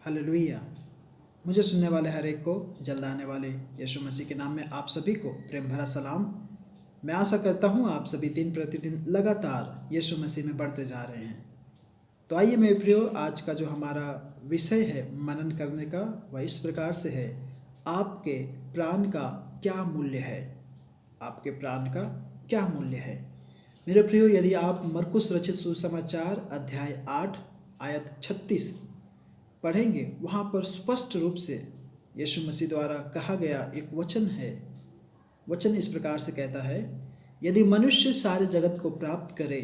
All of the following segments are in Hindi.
हालेलुया। मुझे सुनने वाले हर एक को जल्द आने वाले यीशु मसीह के नाम में आप सभी को प्रेम भरा सलाम। मैं आशा करता हूँ आप सभी दिन प्रतिदिन लगातार यीशु मसीह में बढ़ते जा रहे हैं। तो आइए मेरे प्रियो, आज का जो हमारा विषय है मनन करने का, वह इस प्रकार से है, आपके प्राण का क्या मूल्य है। आपके प्राण का क्या मूल्य है। मेरे प्रियो, यदि आप मरकुस रचित सुसमाचार अध्याय 8 आयत 36 पढ़ेंगे, वहाँ पर स्पष्ट रूप से यीशु मसीह द्वारा कहा गया एक वचन है। वचन इस प्रकार से कहता है, यदि मनुष्य सारे जगत को प्राप्त करे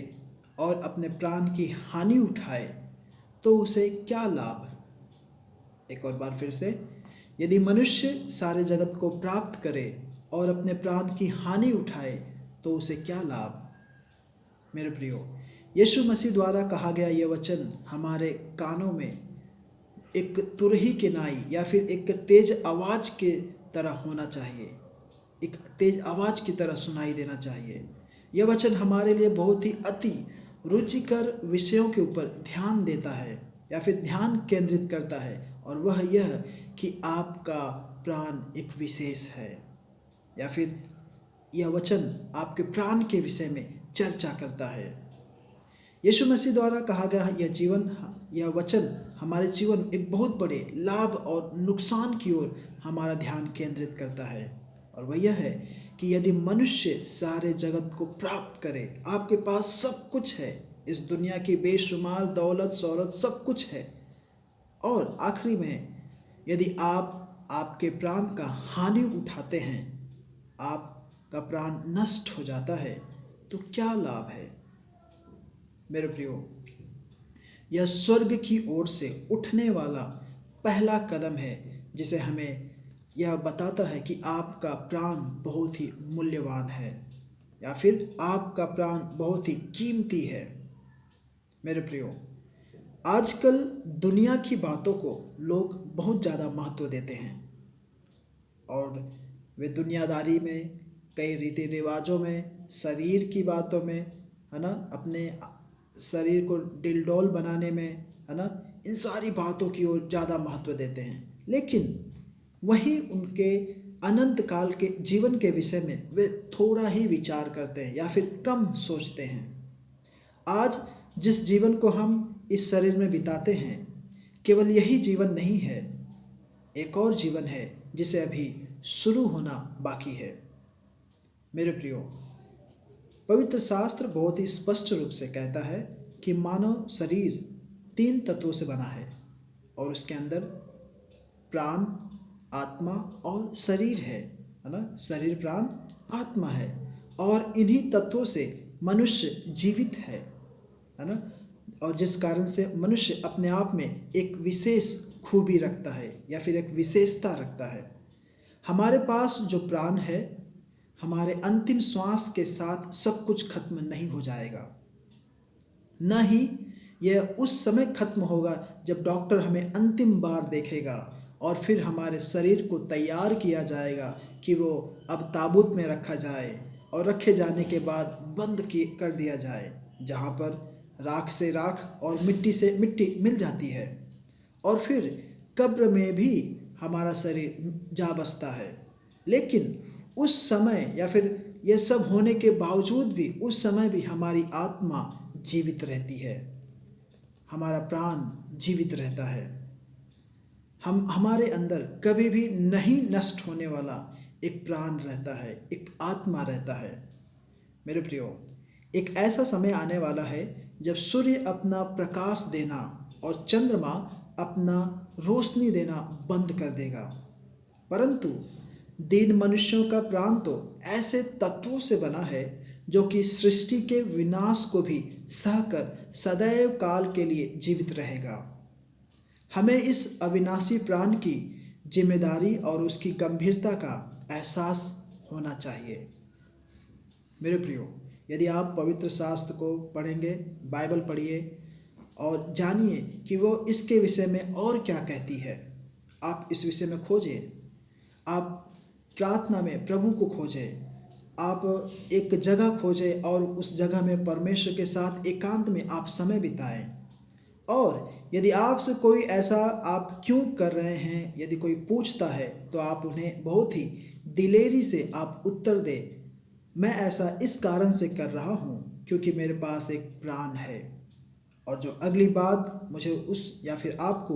और अपने प्राण की हानि उठाए तो उसे क्या लाभ। एक और बार फिर से, यदि मनुष्य सारे जगत को प्राप्त करे और अपने प्राण की हानि उठाए तो उसे क्या लाभ। मेरे प्रियो, यीशु मसीह द्वारा कहा गया यह वचन हमारे कानों में एक तुरही के नाई या फिर एक तेज आवाज़ के तरह होना चाहिए, एक तेज आवाज़ की तरह सुनाई देना चाहिए। यह वचन हमारे लिए बहुत ही अति रुचिकर विषयों के ऊपर ध्यान देता है या फिर ध्यान केंद्रित करता है, और वह यह कि आपका प्राण एक विशेष है, या फिर यह वचन आपके प्राण के विषय में चर्चा करता है। यीशु मसीह द्वारा कहा गया यह वचन हमारे जीवन एक बहुत बड़े लाभ और नुकसान की ओर हमारा ध्यान केंद्रित करता है, और वह यह है कि यदि मनुष्य सारे जगत को प्राप्त करे, आपके पास सब कुछ है, इस दुनिया की बेशुमार दौलत शौहरत सब कुछ है, और आखिरी में यदि आप आपके प्राण का हानि उठाते हैं, आपका प्राण नष्ट हो जाता है, तो क्या लाभ है। मेरे प्रियो, यह स्वर्ग की ओर से उठने वाला पहला कदम है, जिसे हमें यह बताता है कि आपका प्राण बहुत ही मूल्यवान है, या फिर आपका प्राण बहुत ही कीमती है। मेरे प्रियो, आजकल दुनिया की बातों को लोग बहुत ज़्यादा महत्व देते हैं, और वे दुनियादारी में, कई रीति रिवाजों में, शरीर की बातों में, है ना, अपने शरीर को डिलडोल बनाने में, है ना, इन सारी बातों की ओर ज़्यादा महत्व देते हैं। लेकिन वहीं उनके अनंत काल के जीवन के विषय में वे थोड़ा ही विचार करते हैं या फिर कम सोचते हैं। आज जिस जीवन को हम इस शरीर में बिताते हैं, केवल यही जीवन नहीं है, एक और जीवन है जिसे अभी शुरू होना बाकी है। मेरे प्रियो, पवित्र शास्त्र बहुत ही स्पष्ट रूप से कहता है कि मानव शरीर 3 तत्वों से बना है, और उसके अंदर प्राण, आत्मा और शरीर है ना। शरीर, प्राण, आत्मा है, और इन्हीं तत्वों से मनुष्य जीवित है ना। और जिस कारण से मनुष्य अपने आप में एक विशेष खूबी रखता है या फिर एक विशेषता रखता है। हमारे पास जो प्राण है, हमारे अंतिम श्वास के साथ सब कुछ खत्म नहीं हो जाएगा, न ही यह उस समय खत्म होगा जब डॉक्टर हमें अंतिम बार देखेगा और फिर हमारे शरीर को तैयार किया जाएगा कि वो अब ताबूत में रखा जाए, और रखे जाने के बाद बंद कर दिया जाए, जहाँ पर राख से राख और मिट्टी से मिट्टी मिल जाती है, और फिर कब्र में भी हमारा शरीर जा बसता है। लेकिन उस समय या फिर यह सब होने के बावजूद भी उस समय भी हमारी आत्मा जीवित रहती है, हमारा प्राण जीवित रहता है। हमारे अंदर कभी भी नहीं नष्ट होने वाला एक प्राण रहता है, एक आत्मा रहता है। मेरे प्रियो, एक ऐसा समय आने वाला है जब सूर्य अपना प्रकाश देना और चंद्रमा अपना रोशनी देना बंद कर देगा, परंतु दीन मनुष्यों का प्राण तो ऐसे तत्वों से बना है जो कि सृष्टि के विनाश को भी सहकर सदैव काल के लिए जीवित रहेगा। हमें इस अविनाशी प्राण की जिम्मेदारी और उसकी गंभीरता का एहसास होना चाहिए। मेरे प्रियो, यदि आप पवित्र शास्त्र को पढ़ेंगे, बाइबल पढ़िए और जानिए कि वो इसके विषय में और क्या कहती है। आप इस विषय में खोजें, आप प्रार्थना में प्रभु को खोजें, आप एक जगह खोजें और उस जगह में परमेश्वर के साथ एकांत में आप समय बिताएं। और यदि आपसे कोई ऐसा आप क्यों कर रहे हैं, यदि कोई पूछता है तो आप उन्हें बहुत ही दिलेरी से आप उत्तर दें, मैं ऐसा इस कारण से कर रहा हूँ क्योंकि मेरे पास एक प्राण है। और जो अगली बात मुझे उस या फिर आपको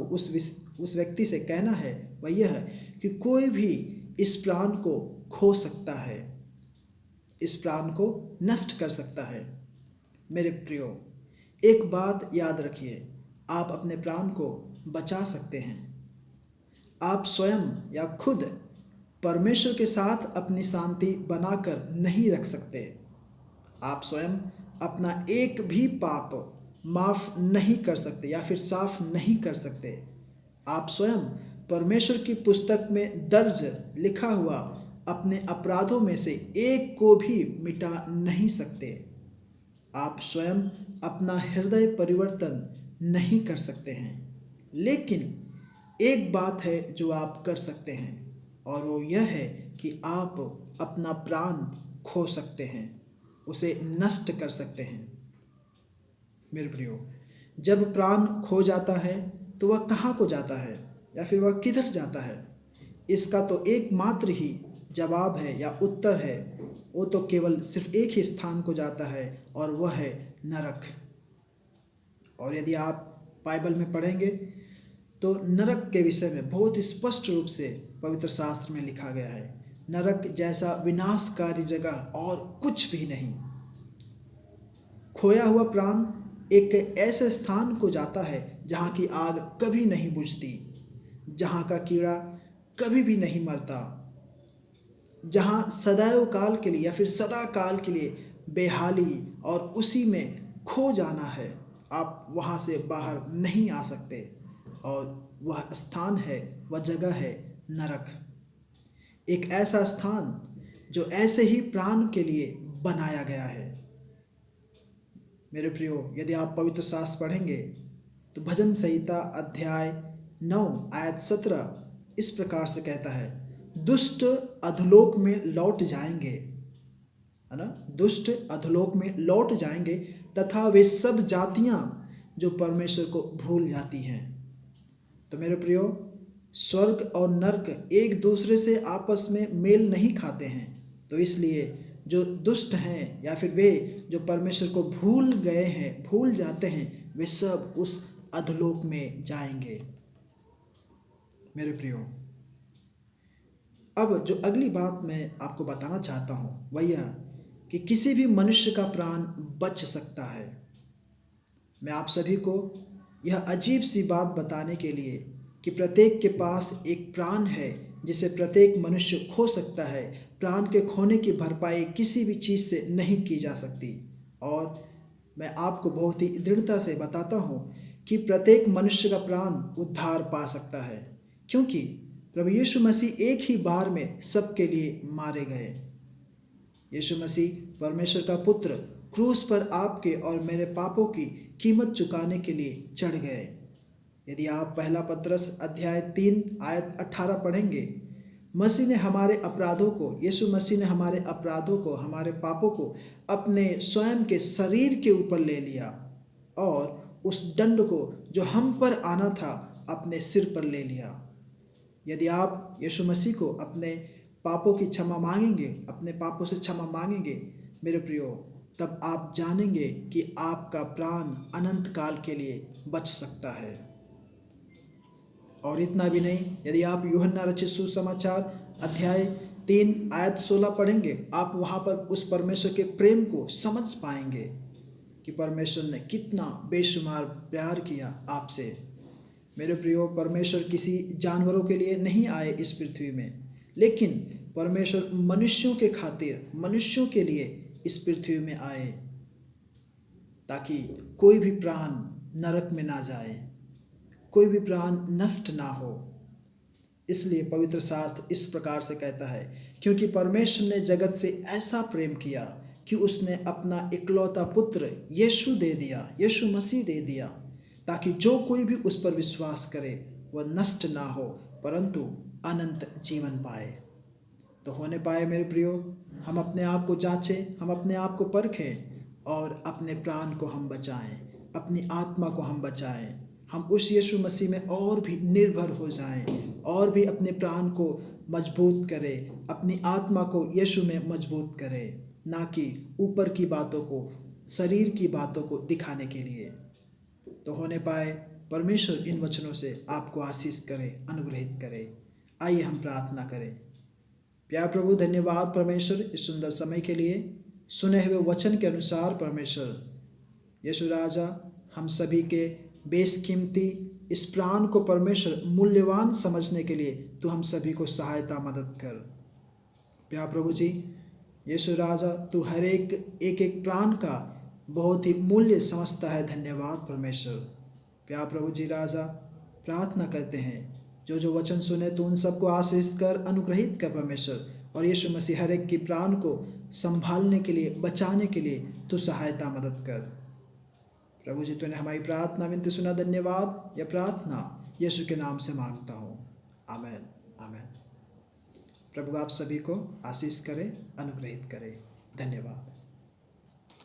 उस व्यक्ति से कहना है वह यह है कि कोई भी इस प्राण को खो सकता है, इस प्राण को नष्ट कर सकता है। मेरे प्रियो, एक बात याद रखिए, आप अपने प्राण को बचा सकते हैं। आप स्वयं या खुद परमेश्वर के साथ अपनी शांति बनाकर नहीं रख सकते। आप स्वयं अपना एक भी पाप माफ नहीं कर सकते या फिर साफ नहीं कर सकते। आप स्वयं परमेश्वर की पुस्तक में दर्ज लिखा हुआ अपने अपराधों में से एक को भी मिटा नहीं सकते। आप स्वयं अपना हृदय परिवर्तन नहीं कर सकते हैं, लेकिन एक बात है जो आप कर सकते हैं और वो यह है कि आप अपना प्राण खो सकते हैं, उसे नष्ट कर सकते हैं। मेरे प्रियो, जब प्राण खो जाता है तो वह कहाँ को जाता है या फिर वह किधर जाता है? इसका तो एकमात्र ही जवाब है या उत्तर है, वो तो केवल सिर्फ एक ही स्थान को जाता है और वह है नरक। और यदि आप बाइबल में पढ़ेंगे तो नरक के विषय में बहुत स्पष्ट रूप से पवित्र शास्त्र में लिखा गया है, नरक जैसा विनाशकारी जगह और कुछ भी नहीं। खोया हुआ प्राण एक ऐसे स्थान को जाता है जहाँ की आग कभी नहीं बुझती, जहाँ का कीड़ा कभी भी नहीं मरता, जहाँ सदैव काल के लिए या फिर सदा काल के लिए बेहाली और उसी में खो जाना है। आप वहाँ से बाहर नहीं आ सकते और वह स्थान है, वह जगह है नरक। एक ऐसा स्थान जो ऐसे ही प्राण के लिए बनाया गया है। मेरे प्रियो, यदि आप पवित्र शास्त्र पढ़ेंगे तो भजन संहिता अध्याय 9 आयत 17 इस प्रकार से कहता है, दुष्ट अधोलोक में लौट जाएंगे, है ना, दुष्ट अधोलोक में लौट जाएंगे तथा वे सब जातियां जो परमेश्वर को भूल जाती हैं। तो मेरे प्रियो, स्वर्ग और नरक एक दूसरे से आपस में मेल नहीं खाते हैं, तो इसलिए जो दुष्ट हैं या फिर वे जो परमेश्वर को भूल गए हैं, भूल जाते हैं, वे सब उस अधोलोक में जाएंगे। मेरे प्रियो, अब जो अगली बात मैं आपको बताना चाहता हूँ वह यह कि किसी भी मनुष्य का प्राण बच सकता है। मैं आप सभी को यह अजीब सी बात बताने के लिए कि प्रत्येक के पास एक प्राण है जिसे प्रत्येक मनुष्य खो सकता है। प्राण के खोने की भरपाई किसी भी चीज़ से नहीं की जा सकती। और मैं आपको बहुत ही दृढ़ता से बताता हूँ कि प्रत्येक मनुष्य का प्राण उद्धार पा सकता है, क्योंकि प्रभु यीशु मसीह एक ही बार में सबके लिए मारे गए। यीशु मसीह परमेश्वर का पुत्र क्रूस पर आपके और मेरे पापों की कीमत चुकाने के लिए चढ़ गए। यदि आप पहला पत्रस अध्याय 3 आयत 18 पढ़ेंगे, मसीह ने हमारे अपराधों को, यीशु मसीह ने हमारे अपराधों को, हमारे पापों को अपने स्वयं के शरीर के ऊपर ले लिया और उस दंड को जो हम पर आना था अपने सिर पर ले लिया। यदि आप यीशु मसीह को अपने पापों की क्षमा मांगेंगे, अपने पापों से क्षमा मांगेंगे मेरे प्रियो, तब आप जानेंगे कि आपका प्राण अनंत काल के लिए बच सकता है। और इतना भी नहीं, यदि आप यूहन्ना रचित सुसमाचार अध्याय 3 आयत 16 पढ़ेंगे, आप वहाँ पर उस परमेश्वर के प्रेम को समझ पाएंगे कि परमेश्वर ने कितना बेशुमार प्यार किया आपसे। मेरे प्रियो, परमेश्वर किसी जानवरों के लिए नहीं आए इस पृथ्वी में, लेकिन परमेश्वर मनुष्यों के खातिर, मनुष्यों के लिए इस पृथ्वी में आए ताकि कोई भी प्राण नरक में ना जाए, कोई भी प्राण नष्ट ना हो। इसलिए पवित्र शास्त्र इस प्रकार से कहता है, क्योंकि परमेश्वर ने जगत से ऐसा प्रेम किया कि उसने अपना इकलौता पुत्र यीशु दे दिया, यीशु मसीह दे दिया, ताकि जो कोई भी उस पर विश्वास करे वह नष्ट ना हो परंतु अनंत जीवन पाए। तो होने पाए मेरे प्रियो, हम अपने आप को जांचें, हम अपने आप को परखें और अपने प्राण को हम बचाएं, अपनी आत्मा को हम बचाएं, हम उस यीशु मसीह में और भी निर्भर हो जाएं और भी अपने प्राण को मजबूत करें, अपनी आत्मा को यीशु में मजबूत करें, ना कि ऊपर की बातों को, शरीर की बातों को दिखाने के लिए। तो होने पाए परमेश्वर इन वचनों से आपको आशीष करे, अनुग्रहित करे। आइए हम प्रार्थना करें। प्यार प्रभु, धन्यवाद परमेश्वर इस सुंदर समय के लिए। सुने हुए वचन के अनुसार परमेश्वर यीशु राजा, हम सभी के बेशकीमती इस प्राण को परमेश्वर मूल्यवान समझने के लिए तू हम सभी को सहायता मदद कर। प्यार प्रभु जी, यीशु राजा, तू हर एक प्राण का बहुत ही मूल्य समझता है। धन्यवाद परमेश्वर। प्यार प्रभु जी राजा, प्रार्थना करते हैं जो वचन सुने तो उन सबको आशीष कर, अनुग्रहित कर परमेश्वर। और यीशु मसीह हर एक की प्राण को संभालने के लिए, बचाने के लिए तू सहायता मदद कर। प्रभु जी, तूने हमारी प्रार्थना विनती सुना। धन्यवाद। यह प्रार्थना यीशु के नाम से मांगता हूँ। आमीन, आमीन। प्रभु आप सभी को आशीष करे, अनुग्रहित करे। धन्यवाद।